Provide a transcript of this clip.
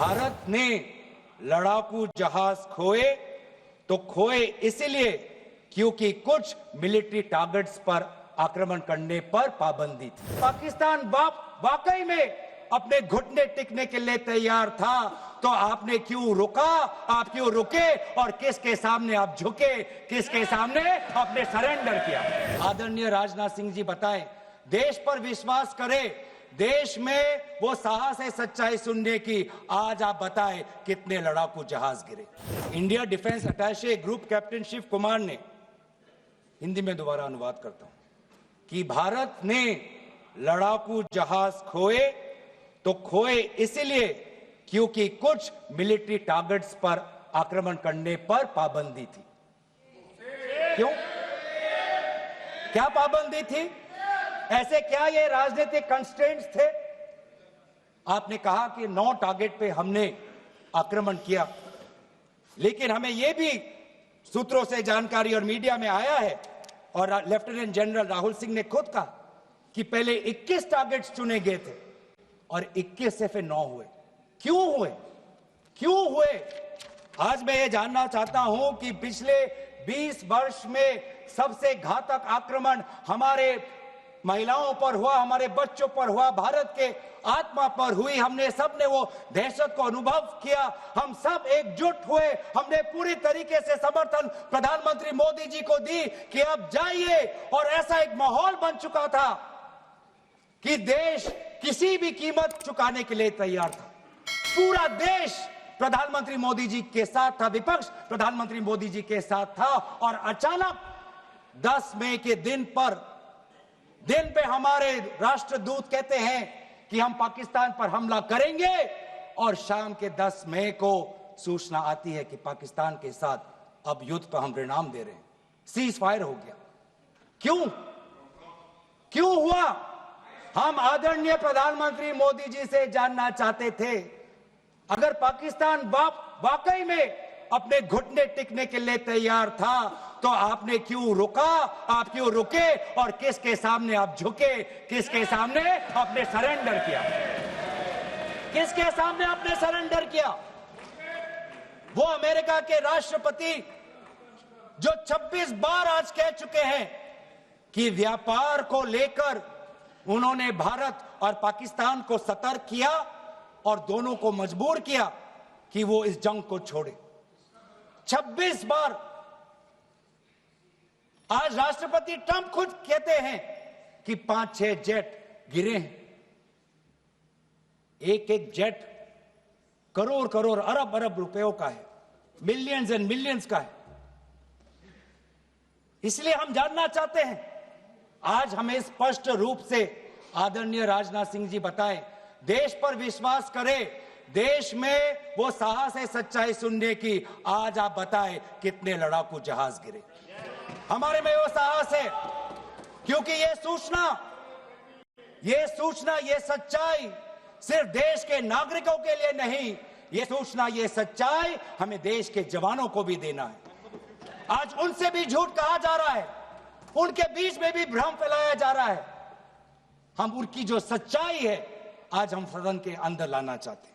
भारत ने लड़ाकू जहाज खोए तो खोए इसलिए क्योंकि कुछ मिलिट्री टारगेट्स पर आक्रमण करने पर पाबंदी थी। पाकिस्तान वाकई में अपने घुटने टिकने के लिए तैयार था, तो आपने क्यों रुका, आप क्यों रुके और किसके सामने आप झुके, किसके सामने आपने सरेंडर किया? आदरणीय राजनाथ सिंह जी बताएं, देश पर विश्वास करें, देश में वो साहस है सच्चाई सुनने की। आज आप बताएं कितने लड़ाकू जहाज गिरे? India defence attache group captain Shiv Kumar ने, हिंदी में दोबारा अनुवाद करता हूं, कि भारत ने लड़ाकू जहाज खोए तो खोए इसलिए क्योंकि कुछ मिलिट्री टारगेट्स पर आक्रमण करने पर पाबंदी थी। क्यों? क्या पाबंदी थी? ऐसे क्या ये राजनीतिक कंस्ट्रेंट्स थे? आपने कहा कि 9 टारगेट पे हमने आक्रमण किया, लेकिन हमें यह भी सूत्रों से जानकारी और मीडिया में आया है, और लेफ्टिनेंट जनरल राहुल सिंह ने खुद कहा कि पहले 21 टारगेट्स चुने गए थे और 21 से फिर 9 हुए। क्यों हुए? क्यों हुए? आज मैं ये जानना चाहता हूं कि पिछले 20 वर्ष में सबसे घातक आक्रमण हमारे महिलाओं पर हुआ, हमारे बच्चों पर हुआ, भारत के आत्मा पर हुई। हमने सबने वो दहशत को अनुभव किया, हम सब एकजुट हुए, हमने पूरी तरीके से समर्थन प्रधानमंत्री मोदी जी को दी कि अब जाइए, और ऐसा एक माहौल बन चुका था कि देश किसी भी कीमत चुकाने के लिए तैयार था। पूरा देश प्रधानमंत्री मोदी जी के साथ था, विपक्ष प्रधानमंत्री मोदी जी के साथ था, और अचानक 10 मई के दिन पे हमारे राष्ट्रदूत कहते हैं कि हम पाकिस्तान पर हमला करेंगे, और शाम के 10 मई को सूचना आती है कि पाकिस्तान के साथ अब युद्ध पर हम परिणाम दे रहे हैं, सीज फायर हो गया। क्यों? क्यों हुआ? हम आदरणीय प्रधानमंत्री मोदी जी से जानना चाहते थे, अगर पाकिस्तान वाकई में अपने घुटने टिकने के लिए तैयार था, तो आपने क्यों रुका, आप क्यों रुके और किसके सामने आप झुके, किसके सामने आपने सरेंडर किया? किसके सामने आपने सरेंडर किया? वो अमेरिका के राष्ट्रपति जो 26 बार आज कह चुके हैं कि व्यापार को लेकर उन्होंने भारत और पाकिस्तान को सतर्क किया और दोनों को मजबूर किया कि वो इस जंग को छोड़े। 26 बार। आज राष्ट्रपति ट्रंप खुद कहते हैं कि 5-6 जेट गिरे हैं। एक जेट करोड़ अरब रुपयों का है, मिलियंस एंड मिलियंस का है। इसलिए हम जानना चाहते हैं, आज हमें स्पष्ट रूप से आदरणीय राजनाथ सिंह जी बताएं, देश पर विश्वास करें, देश में वो साहस है सच्चाई सुनने की। आज आप बताएं कितने लड़ाकू जहाज गिरे? हमारे में वो साहस है, क्योंकि ये सूचना, ये सच्चाई सिर्फ देश के नागरिकों के लिए नहीं, ये सूचना, ये सच्चाई हमें देश के जवानों को भी देना है। आज उनसे भी झूठ कहा जा रहा है, उनके बीच में भी भ्रम फैलाया जा रहा है। हम उनकी जो सच्चाई है आज हम सदन के अंदर लाना चाहते हैं।